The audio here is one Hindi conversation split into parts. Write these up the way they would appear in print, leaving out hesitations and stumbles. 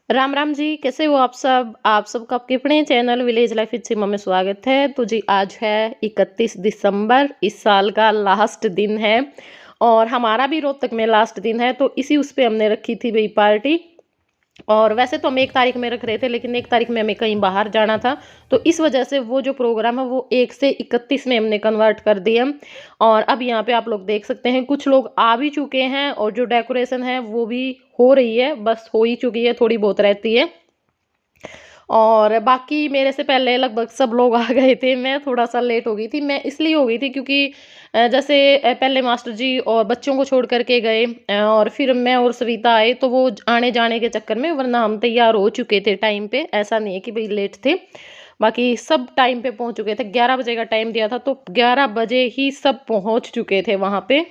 राम राम जी, कैसे हो आप सबका आपके अपने चैनल विलेज लाइफ विद सीमा में स्वागत है। तो जी आज है 31 दिसंबर, इस साल का लास्ट दिन है और हमारा भी रोहतक में लास्ट दिन है। तो इसी उस पे हमने रखी थी भाई पार्टी। और वैसे तो हम 1 तारीख में रख रहे थे, लेकिन 1 तारीख में हमें कहीं बाहर जाना था, तो इस वजह से वो जो प्रोग्राम है वो 1 से 31 में हमने कन्वर्ट कर दिया। और अब यहाँ पे आप लोग देख सकते हैं कुछ लोग आ भी चुके हैं और जो डेकोरेशन है वो भी हो रही है, बस हो ही चुकी है, थोड़ी बहुत रहती है। और बाकी मेरे से पहले लगभग सब लोग आ गए थे, मैं थोड़ा-सा लेट हो गई थी। मैं इसलिए हो गई थी क्योंकि जैसे पहले मास्टर जी और बच्चों को छोड़ कर के गए और फिर मैं और सविता आए, तो वो आने-जाने के चक्कर में, वरना हम तैयार हो चुके थे टाइम पे, ऐसा नहीं है कि भई लेट थे। बाकी सब टाइम पे पहुँच चुके थे, 11 बजे का टाइम दिया था, तो 11 बजे ही सब पहुँच चुके थे वहाँ पे।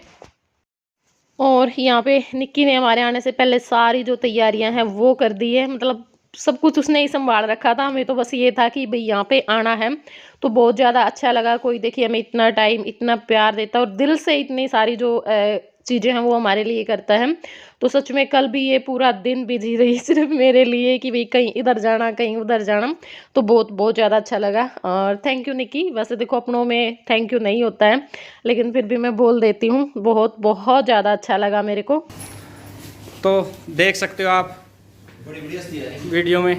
और यहाँ पे निक्की ने हमारे आने से पहले सारी जो तैयारियां हैं वो कर दी है, मतलब सब कुछ उसने ही संभाल रखा था। हमें तो बस ये था कि भाई यहाँ पे आना है, तो बहुत ज़्यादा अच्छा लगा। कोई देखिए हमें इतना टाइम इतना प्यार देता है और दिल से इतनी सारी जो चीज़ें हैं वो हमारे लिए करता है। तो सच में कल भी ये पूरा दिन बिजी रही सिर्फ मेरे लिए कि भाई कहीं इधर जाना कहीं उधर जाना। तो बहुत बहुत ज़्यादा अच्छा लगा और थैंक यू निक्की। वैसे देखो अपनों में थैंक यू नहीं होता है, लेकिन फिर भी मैं बोल देती हूँ। बहुत बहुत ज़्यादा अच्छा लगा मेरे को। तो देख सकते हो आप वीडियो में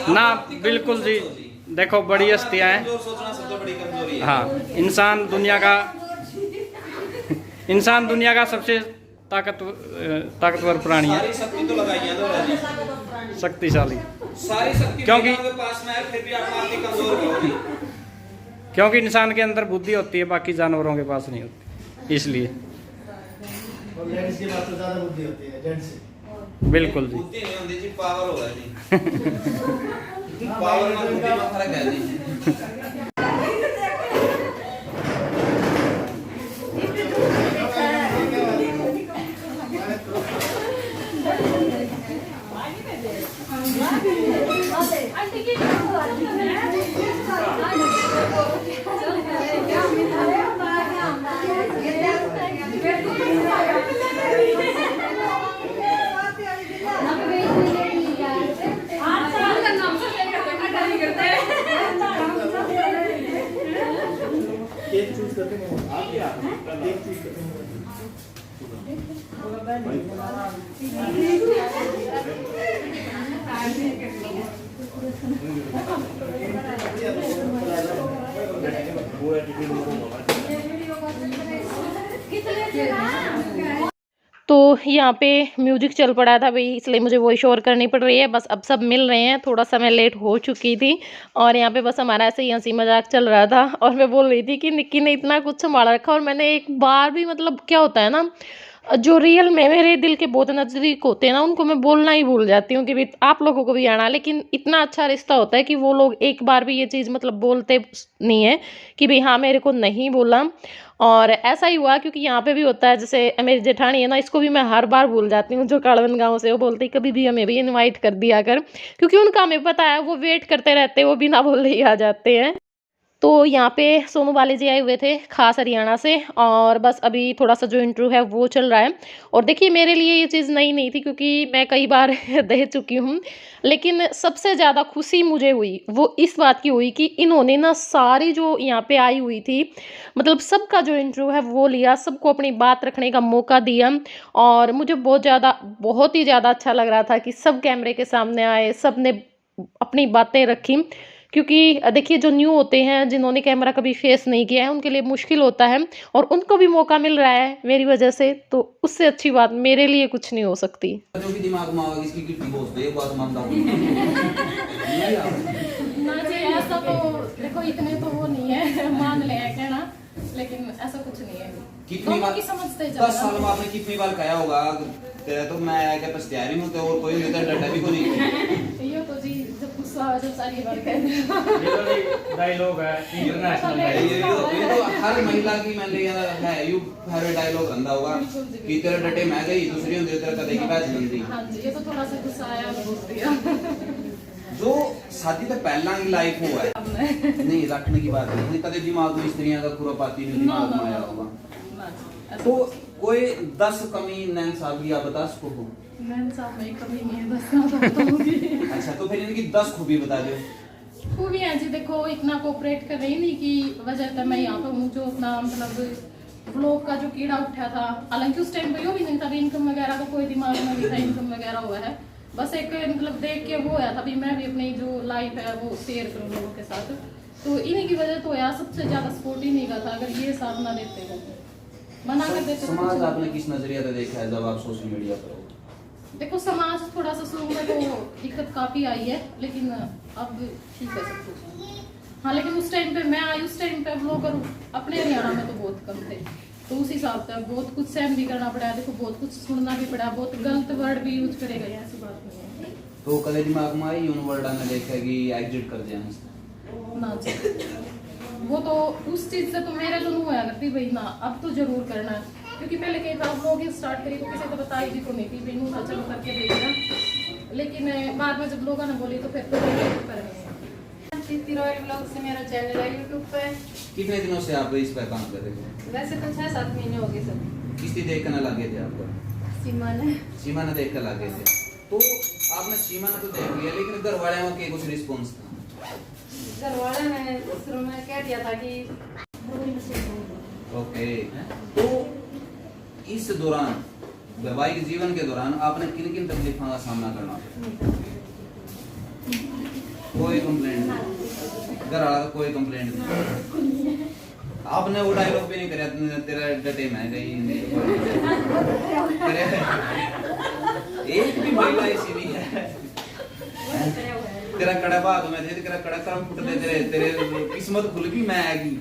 ना, बिल्कुल जी। देखो बड़ी हस्तियाँ हैं। हाँ, इंसान दुनिया का सबसे ताकतवर प्राणी है, शक्तिशाली। सारी शक्ति क्योंकि पास में है, फिर भी आप आर्थिक कमजोर होगी। क्योंकि इंसान के अंदर बुद्धि होती है, बाकी जानवरों के पास नहीं होती, इसलिए। और लेडीज के पास तो ज्यादा बुद्धि होती है जेंट्स से। बिल्कुल जी। बुद्धि नहीं होती जी, पावर होगा जी। पावर में बुद्धि में फर्क है जी। केक चूज करते हैं आप ही आप केक चूज करते हैं। तो यहाँ पे म्यूजिक चल पड़ा था भाई, इसलिए मुझे वॉइस ओवर करनी पड़ रही है। बस अब सब मिल रहे हैं, थोड़ा सा मैं लेट हो चुकी थी और यहाँ पे बस हमारा ऐसे ही हंसी मजाक चल रहा था। और मैं बोल रही थी कि निक्की ने इतना कुछ संभाला रखा और मैंने एक बार भी, मतलब क्या होता है ना, जो रियल में मेरे दिल के बहुत नज़दीक होते हैं ना, उनको मैं बोलना ही भूल जाती हूँ कि भाई आप लोगों को भी आना। लेकिन इतना अच्छा रिश्ता होता है कि वो लोग एक बार भी ये चीज़ मतलब बोलते नहीं है कि भाई हाँ मेरे को नहीं बोला। और ऐसा ही हुआ क्योंकि यहाँ पे भी होता है, जैसे मेरी जेठानी है ना, इसको भी मैं हर बार भूल जाती हूँ, जो काड़वन गाँव से। वो बोलती कभी भी हमें भी इनवाइट कर दिया कर, क्योंकि उनका हमें पता है वो वेट करते रहते हैं, वो बिना बोले ही आ जाते हैं। तो यहाँ पे सोनू बाली जी आए हुए थे खास हरियाणा से, और बस अभी थोड़ा सा जो इंटरव्यू है वो चल रहा है। और देखिए मेरे लिए ये चीज़ नई नहीं थी क्योंकि मैं कई बार दे चुकी हूँ, लेकिन सबसे ज़्यादा खुशी मुझे हुई वो इस बात की हुई कि इन्होंने ना सारी जो यहाँ पे आई हुई थी, मतलब सबका जो इंटरव्यू है वो लिया, सबको अपनी बात रखने का मौका दिया। और मुझे बहुत ही ज़्यादा अच्छा लग रहा था कि सब कैमरे के सामने आए, सब ने अपनी बातें रखी। क्योंकि देखिए जो न्यू होते हैं, जिन्होंने कैमरा कभी फेस नहीं किया है, उनके लिए मुश्किल होता है, और उनको भी मौका मिल रहा है मेरी वजह से, तो उससे अच्छी बात मेरे लिए कुछ नहीं हो सकती। जो भी दिमाग में आएगा इसकी कितनी दोस्त है, ये बात मानता हूँ। ना जी ऐसा तो देखो इतने तो वो नहीं है, मान ले है कहना, लेकिन ऐसा कुछ नहीं है। कितनी बार की समझते 10 साल में आपने कितनी बार कहा होगा तेरा तो मैं क्या बस तैयारी में, तो और कोई नहीं था, डटा भी को नहीं। ये तो जी जब गुस्सा हो, जब सारी बार कहते डायलॉग है, इंटरनेशनल ये तो हर महिला की मैंने है यू हर डायलॉग रंदा होगा कि तेरे डटे मैं गई, दूसरी होती तेरा कदे की बात बंदी। हाँ जी, ये तो थोड़ा सा गुस्सा आया बोल दिया। जो शादी तो पहला की लाइफ हुआ है नहीं रखने की बात नहीं, कदे दिमाग में स्त्रियां का खुरापाती नहीं दिमाग में आया होगा। तो कोई 10 कमी नैन साहब की आप बता सको हो? मैंने साहब में कभी नहीं है, 10 साल तो बताऊंगी। अच्छा, तो फिर इनकी 10 खूबी बता दो। खूबी है जी, देखो इतना कोऑपरेट कर रही नहीं की वजह से मैं यहाँ पे हूँ, जो अपना मतलब ब्लॉग का जो कीड़ा उठा था, हालांकि उस टाइम पे वो भी नहीं था, इनकम वगैरह का कोई दिमाग में नहीं था, इनकम वगैरह हुआ है, बस एक मतलब देख के वो होया था भी मैं भी अपनी जो लाइफ है वो शेयर करूँ लोगों के साथ, तो इन्हीं की वजह तो यार सबसे ज्यादा सपोर्ट ही नहीं का था। अगर ये साथ ना देते हो, मना कर देते तो समाज कुछ आपने नहीं। किस नजरिया से देखा है जब आप सोशल मीडिया पर हो? देखो समाज थोड़ा सा शुरू में तो दिक्कत काफी आई है, लेकिन अब ठीक है सब कुछ। हाँ, लेकिन उस टाइम पे मैं आई, उस टाइम पे ब्लॉगर अपने हरियाणा में तो बहुत कम थे, तो उस हिसाब से बहुत कुछ सहन भी करना पड़ा, देखो बहुत कुछ सुनना भी पड़ा, बहुत गलत वर्ड भी यूज करे गए, ऐसी बात नहीं है। तो कदे दिमाग में आई उन वर्डा ने देखा कि एग्जिट कर दिया ना जी, वो तो उस चीज से तो मेरे तो नहीं होया करती भाई ना, अब तो जरूर करना है, क्योंकि पहले कई बार ब्लॉगिंग स्टार्ट करी तो किसी को बताई भी तो नहीं थी, बिनू था चलो करके देखना, लेकिन बाद में जब लोगों ने बोली तो फिर तो कर गए। रॉयल ब्लॉग से मेरा चैनल है यूट्यूब पे। कितने दिनों से आप इस पर काम कर रहे हो? वैसे तो 6-7 महीने हो गए सब। किसकी देख कर ना लगे थे आपको? सीमा ने। सीमा ने देख कर लगे थे, तो आपने सीमा ने तो देख लिया, लेकिन घर वाले के कुछ रिस्पॉन्स था? घर वाले ने शुरू में कह दिया था कि ओके, तो इस दौरान वैवाहिक जीवन के दौरान आपने किन किन तकलीफों का सामना करना पड़ा? कोई कंप्लेंट नहीं, घर वाला कोई कंप्लेंट नहीं, आपने वो डायलॉग भी नहीं कराया तेरा डटे मैं गई एक भी महिला ऐसी नहीं है, तेरा कड़ा भाग में थे, तेरा कड़ा कर्म फुट दे, तेरे तेरे किस्मत खुल गई मैं आएगी,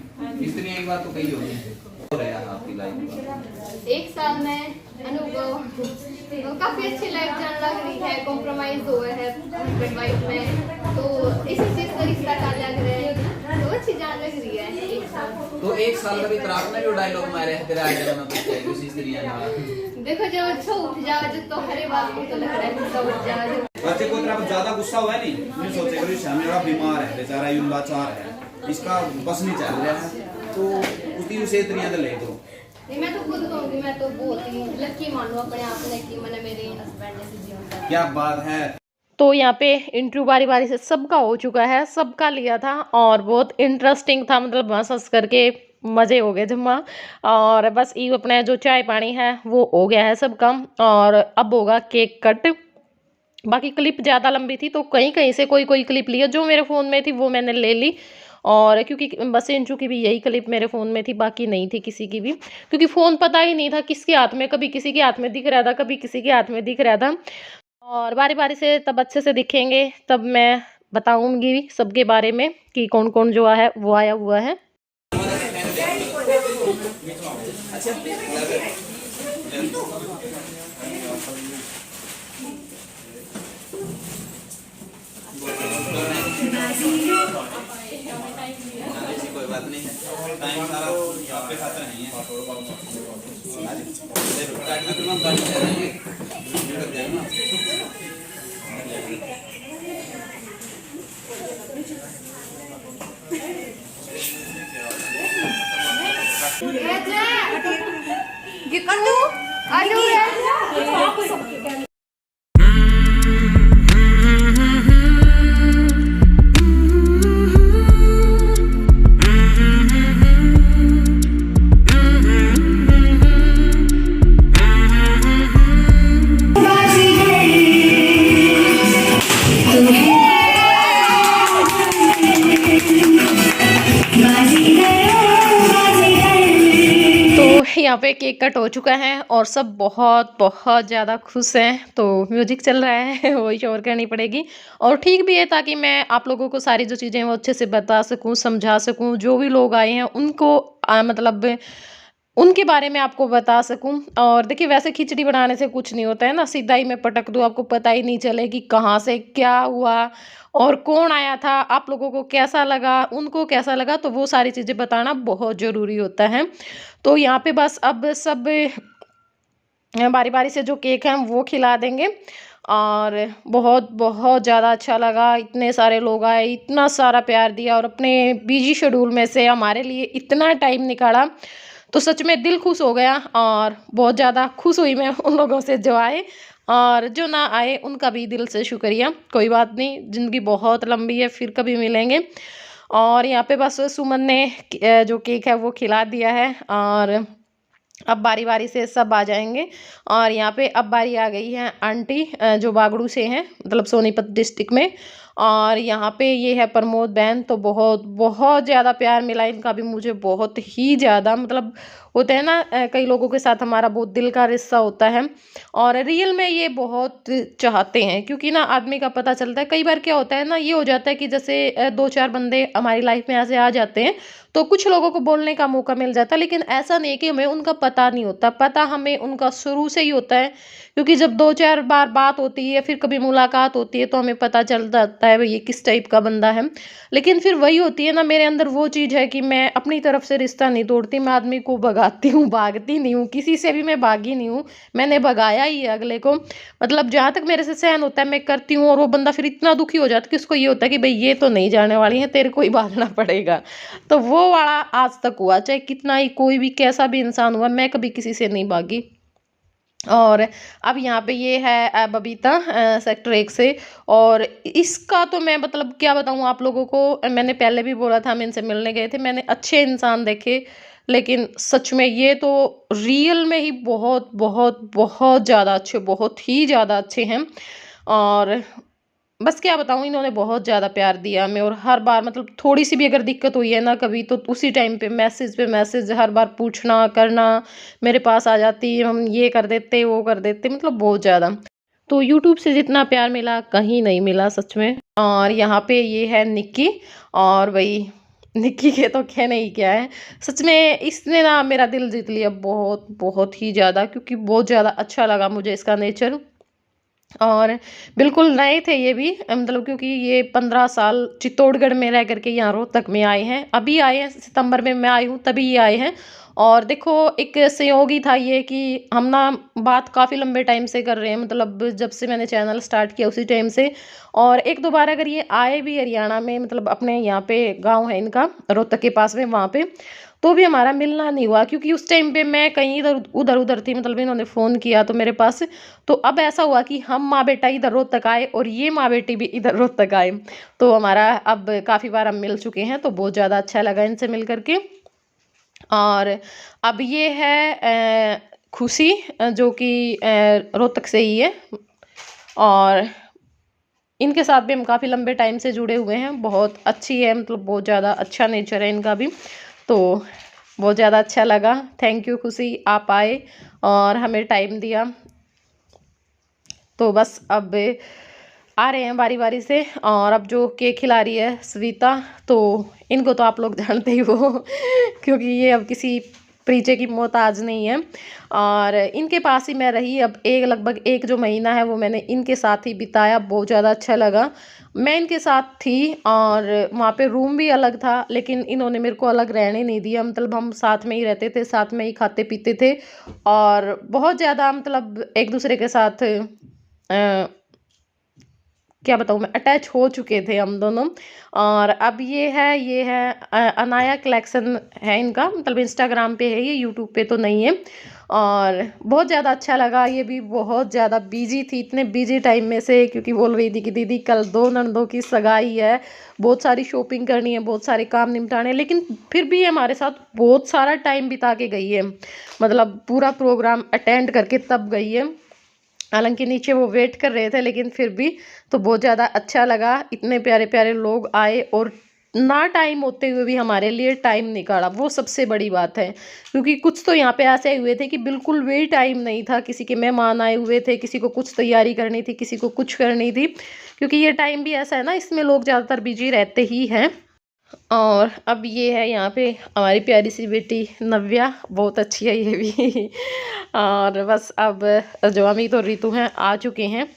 स्त्रियां की बात तो कही होगी। हो रहा है आपकी लाइफ का 1 साल में अनुभव तो काफी अच्छी लाइफ चल लग रही है, कॉम्प्रोमाइज हुआ है हस्बैंड वाइफ में, तो इसी चीज का रिश्ता का लग रहा है, तो अच्छी जान लग रही है 1 साल। तो 1 साल का भी तराक में जो डायलॉग मारे हैं तेरे आगे में कुछ है उसी स्त्रियां ना देखो जब अच्छा उठ जाओ तो हरे बात को तो लग रहा है गुस्सा उठ जाओ। बच्चे को तेरा ज्यादा गुस्सा हुआ नहीं, नहीं सोचे करो शामी बड़ा बीमार है बेचारा, यूं लाचार है, इसका बस नहीं चल रहा है, तो उसकी उसे इतनी ले दो। नहीं, मैं तो खुद कहूँगी, मैं तो बहुत ही लकी मानूं अपने आप में कि मैंने मेरे हस्बैंड जैसे जीवन का। क्या बात है। तो यहाँ पे इंटरव्यू बारी बारी से सबका हो चुका है, सबका लिया था और बहुत इंटरेस्टिंग था, मतलब हंस हंस करके मज़े हो गए जम्मा। और बस ये अपना जो चाय पानी है वो हो गया है सबका, और अब होगा केक कट। बाकी क्लिप ज़्यादा लंबी थी तो कहीं कहीं से कोई कोई क्लिप लिया, जो मेरे फ़ोन में थी वो मैंने ले ली, और क्योंकि बस इंचू की भी यही क्लिप मेरे फ़ोन में थी, बाकी नहीं थी किसी की भी, क्योंकि फ़ोन पता ही नहीं था किसके हाथ में, कभी किसी के हाथ में दिख रहा था, कभी किसी के हाथ में दिख रहा था। और बारी बारी से तब अच्छे से दिखेंगे तब मैं बताऊंगी सबके बारे में कि कौन कौन जो है वो आया हुआ है। कोई बात नहीं है, टाइम सारा आपके साथ नहीं है, यहाँ पे केक कट हो चुका है और सब बहुत बहुत ज़्यादा खुश हैं, तो म्यूजिक चल रहा है वही शोर करनी पड़ेगी, और ठीक भी है ताकि मैं आप लोगों को सारी जो चीज़ें वो अच्छे से बता सकूं, समझा सकूं, जो भी लोग आए हैं उनको मतलब उनके बारे में आपको बता सकूं। और देखिए वैसे खिचड़ी बनाने से कुछ नहीं होता है ना, सीधा ही मैं पटक दूँ, आपको पता ही नहीं चले कि कहाँ से क्या हुआ और कौन आया था, आप लोगों को कैसा लगा, उनको कैसा लगा, तो वो सारी चीज़ें बताना बहुत ज़रूरी होता है। तो यहाँ पे बस अब सब बारी बारी से जो केक है वो खिला देंगे, और बहुत बहुत ज़्यादा अच्छा लगा, इतने सारे लोग आए, इतना सारा प्यार दिया, और अपने बिजी शेड्यूल में से हमारे लिए इतना टाइम निकाला, तो सच में दिल खुश हो गया और बहुत ज़्यादा खुश हुई मैं उन लोगों से जो आए, और जो ना आए उनका भी दिल से शुक्रिया। कोई बात नहीं, ज़िंदगी बहुत लंबी है, फिर कभी मिलेंगे। और यहाँ पे बस सुमन ने जो केक है वो खिला दिया है, और अब बारी बारी से सब आ जाएंगे। और यहाँ पे अब बारी आ गई है आंटी जो बागड़ू से हैं, मतलब सोनीपत डिस्ट्रिक्ट में। और यहाँ पे ये है प्रमोद बहन, तो बहुत बहुत ज़्यादा प्यार मिला इनका भी मुझे, बहुत ही ज़्यादा। मतलब होता है ना कई लोगों के साथ हमारा बहुत दिल का रिश्ता होता है, और रियल में ये बहुत चाहते हैं, क्योंकि ना आदमी का पता चलता है। कई बार क्या होता है ना, ये हो जाता है कि जैसे 2-4 बंदे हमारी लाइफ में ऐसे आ जाते हैं तो कुछ लोगों को बोलने का मौका मिल जाता है, लेकिन ऐसा नहीं कि हमें उनका पता नहीं होता। पता हमें उनका शुरू से ही होता है, क्योंकि जब 2-4 बार बात होती है, फिर कभी मुलाकात होती है, तो हमें पता चल जाता है भाई ये किस टाइप का बंदा है। लेकिन फिर वही होती है ना, मेरे अंदर वो चीज़ है कि मैं अपनी तरफ से रिश्ता नहीं तोड़ती, मैं आदमी को भगाती हूँ, भागती नहीं हूँ, किसी से भी मैं भागी नहीं हूँ, मैंने भगाया ही है अगले को। मतलब जहाँ तक मेरे से सहन होता है मैं करती हूँ, और वो बंदा फिर इतना दुखी हो जाता है कि उसको ये होता है कि भाई ये तो नहीं जाने वाली है, तेरे को ही भागना पड़ेगा। तो वो वाला आज तक हुआ, चाहे कितना ही कोई भी कैसा भी इंसान हुआ, मैं कभी किसी से नहीं भागी। और अब यहाँ पे ये है बबीता सेक्टर 1 से, और इसका तो मैं मतलब क्या बताऊँ आप लोगों को। मैंने पहले भी बोला था, हम इनसे मिलने गए थे, मैंने अच्छे इंसान देखे, लेकिन सच में ये तो रियल में ही बहुत बहुत बहुत ज़्यादा अच्छे, बहुत ही ज़्यादा अच्छे हैं। और बस क्या बताऊँ, इन्होंने बहुत ज़्यादा प्यार दिया हमें, और हर बार मतलब थोड़ी सी भी अगर दिक्कत हुई है ना कभी, तो उसी टाइम पे मैसेज हर बार पूछना करना, मेरे पास आ जाती, हम ये कर देते वो कर देते, मतलब बहुत ज़्यादा। तो यूट्यूब से जितना प्यार मिला कहीं नहीं मिला सच में। और यहाँ पे ये है निक्की, और भाई निक्की के तो कहने ही क्या है, सच में इसने ना मेरा दिल जीत लिया बहुत बहुत ही ज़्यादा, क्योंकि बहुत ज़्यादा अच्छा लगा मुझे इसका नेचर। और बिल्कुल नए थे ये भी, मतलब क्योंकि ये 15 साल चित्तौड़गढ़ में रह करके यहाँ रोहतक में आए हैं, अभी आए हैं, सितंबर में मैं आई हूँ तभी ये आए हैं। और देखो एक संयोग ही था ये कि हम ना बात काफ़ी लंबे टाइम से कर रहे हैं, मतलब जब से मैंने चैनल स्टार्ट किया उसी टाइम से। और एक दो बार अगर ये आए भी हरियाणा में, मतलब अपने यहाँ पे गाँव है इनका रोहतक के पास में, वहाँ पे तो भी हमारा मिलना नहीं हुआ, क्योंकि उस टाइम पे मैं कहीं उधर थी, मतलब इन्होंने फ़ोन किया तो मेरे पास। तो अब ऐसा हुआ कि हम माँ बेटा इधर रोहतक आए, और ये माँ बेटी भी इधर रोहतक आए, तो हमारा अब काफ़ी बार हम मिल चुके हैं, तो बहुत ज़्यादा अच्छा लगा इनसे मिल करके। और अब ये है खुशी, जो कि रोहतक से ही है, और इनके साथ भी हम काफ़ी लंबे टाइम से जुड़े हुए हैं। बहुत अच्छी है, मतलब बहुत ज़्यादा अच्छा नेचर है इनका भी, तो बहुत ज़्यादा अच्छा लगा। थैंक यू खुशी, आप आए और हमें टाइम दिया। तो बस अब आ रहे हैं बारी बारी से, और अब जो केक खिला रही है सविता, तो इनको तो आप लोग जानते ही हो क्योंकि ये अब किसी परिचय की मोहताज नहीं है। और इनके पास ही मैं रही, अब लगभग 1 जो महीना है वो मैंने इनके साथ ही बिताया, बहुत ज़्यादा अच्छा लगा। मैं इनके साथ थी, और वहाँ पे रूम भी अलग था, लेकिन इन्होंने मेरे को अलग रहने नहीं दिया, मतलब हम साथ में ही रहते थे, साथ में ही खाते पीते थे, और बहुत ज़्यादा मतलब एक दूसरे के साथ क्या बताऊँ मैं, अटैच हो चुके थे हम दोनों। और अब ये है अनाया कलेक्शन है इनका, मतलब इंस्टाग्राम पे है ये, यूट्यूब पे तो नहीं है। और बहुत ज़्यादा अच्छा लगा, ये भी बहुत ज़्यादा बिजी थी, इतने बिजी टाइम में से, क्योंकि बोल रही थी कि दीदी कल 2 ननदों की सगाई है, बहुत सारी शॉपिंग करनी है, बहुत सारे काम निपटाने हैं, लेकिन फिर भी हमारे साथ बहुत सारा टाइम बिता के गई है, मतलब पूरा प्रोग्राम अटेंड करके तब गई है। हालांकि नीचे वो वेट कर रहे थे, लेकिन फिर भी तो बहुत ज़्यादा अच्छा लगा, इतने प्यारे प्यारे लोग आए, और ना टाइम होते हुए भी हमारे लिए टाइम निकाला, वो सबसे बड़ी बात है। क्योंकि कुछ तो यहाँ पे ऐसे हुए थे कि बिल्कुल भी टाइम नहीं था, किसी के मेहमान आए हुए थे, किसी को कुछ तैयारी करनी थी, किसी को कुछ करनी थी, क्योंकि ये टाइम भी ऐसा है ना, इसमें लोग ज़्यादातर बिजी रहते ही हैं। और अब ये है यहाँ पे हमारी प्यारी सी बेटी नव्या, बहुत अच्छी है ये भी और बस अब जो अमित और रितु हैं आ चुके हैं,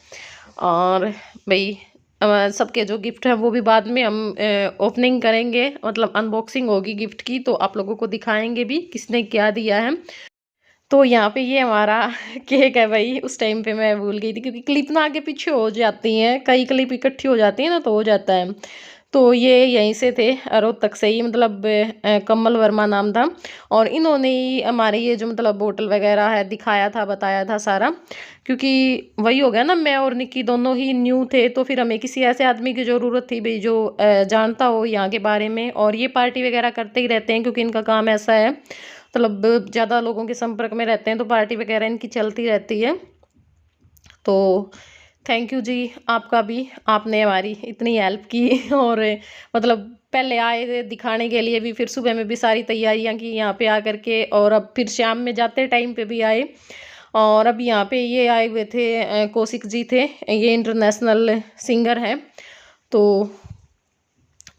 और भाई सबके जो गिफ्ट हैं वो भी बाद में हम ओपनिंग करेंगे, मतलब अनबॉक्सिंग होगी गिफ्ट की, तो आप लोगों को दिखाएंगे भी किसने क्या दिया है। तो यहाँ पे ये हमारा केक है भाई, उस टाइम पे मैं भूल गई थी, क्योंकि क्लिप ना आगे पीछे हो जाती हैं, कई क्लिप इकट्ठी हो जाती हैं ना, तो हो जाता है। तो ये यहीं से थे, रोहतक से ही, मतलब कमल वर्मा नाम था। और इन्होंने ही हमारे ये जो मतलब होटल वगैरह है दिखाया था, बताया था सारा, क्योंकि वही हो गया ना, मैं और निक्की दोनों ही न्यू थे, तो फिर हमें किसी ऐसे आदमी की ज़रूरत थी भाई जो जानता हो यहाँ के बारे में। और ये पार्टी वगैरह करते ही रहते हैं क्योंकि इनका काम ऐसा है, मतलब ज़्यादा लोगों के संपर्क में रहते हैं, तो पार्टी वगैरह इनकी चलती रहती है। तो थैंक यू जी आपका भी, आपने हमारी इतनी हेल्प की और मतलब पहले आए थे दिखाने के लिए भी, फिर सुबह में भी सारी तैयारियां की यहाँ पे आकर के, और अब फिर शाम में जाते टाइम पे भी आए। और अब यहाँ पे ये आए हुए थे, कौशिक जी थे, ये इंटरनेशनल सिंगर हैं। तो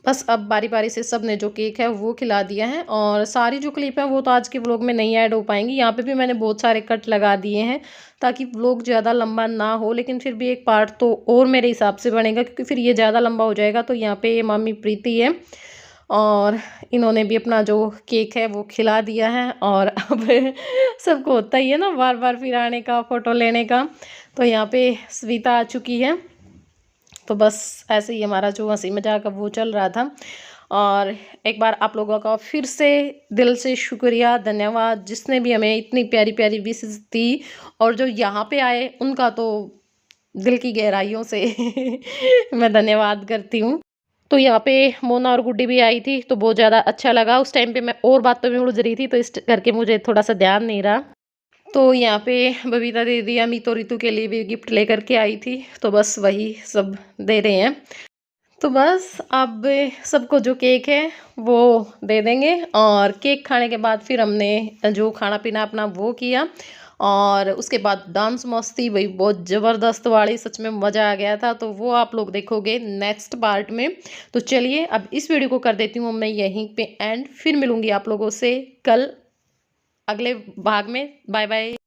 बस अब बारी बारी से सब ने जो केक है वो खिला दिया है, और सारी जो क्लिप है वो तो आज के व्लॉग में नहीं ऐड हो पाएंगी। यहाँ पे भी मैंने बहुत सारे कट लगा दिए हैं ताकि व्लॉग ज़्यादा लंबा ना हो, लेकिन फिर भी एक पार्ट तो और मेरे हिसाब से बनेगा, क्योंकि फिर ये ज़्यादा लंबा हो जाएगा। तो यहाँ पे ये मामी प्रीति है, और इन्होंने भी अपना जो केक है वो खिला दिया है। और अब सबको होता ही है ना बार बार फिर आने का, फ़ोटो लेने का। तो यहाँ पे सविता आ चुकी है। तो बस ऐसे ही हमारा जो हंसी मजाक है वो चल रहा था। और एक बार आप लोगों का फिर से दिल से शुक्रिया, धन्यवाद, जिसने भी हमें इतनी प्यारी प्यारी विशेष दी, और जो यहाँ पे आए उनका तो दिल की गहराइयों से मैं धन्यवाद करती हूँ। तो यहाँ पे मोना और गुड्डी भी आई थी, तो बहुत ज़्यादा अच्छा लगा। उस टाइम पे मैं और बातों में उलझ रही थी, तो इस करके मुझे थोड़ा सा ध्यान नहीं रहा। तो यहाँ पे बबीता दीदी अमित और रितु के लिए भी गिफ्ट लेकर के आई थी, तो बस वही सब दे रहे हैं। तो बस अब सबको जो केक है वो दे देंगे, और केक खाने के बाद फिर हमने जो खाना पीना अपना वो किया, और उसके बाद डांस मस्ती भाई बहुत ज़बरदस्त वाली, सच में मज़ा आ गया था। तो वो आप लोग देखोगे नेक्स्ट पार्ट में। तो चलिए अब इस वीडियो को कर देती हूँ मैं यहीं पे एंड, फिर मिलूँगी आप लोगों से कल अगले भाग में। Bye bye.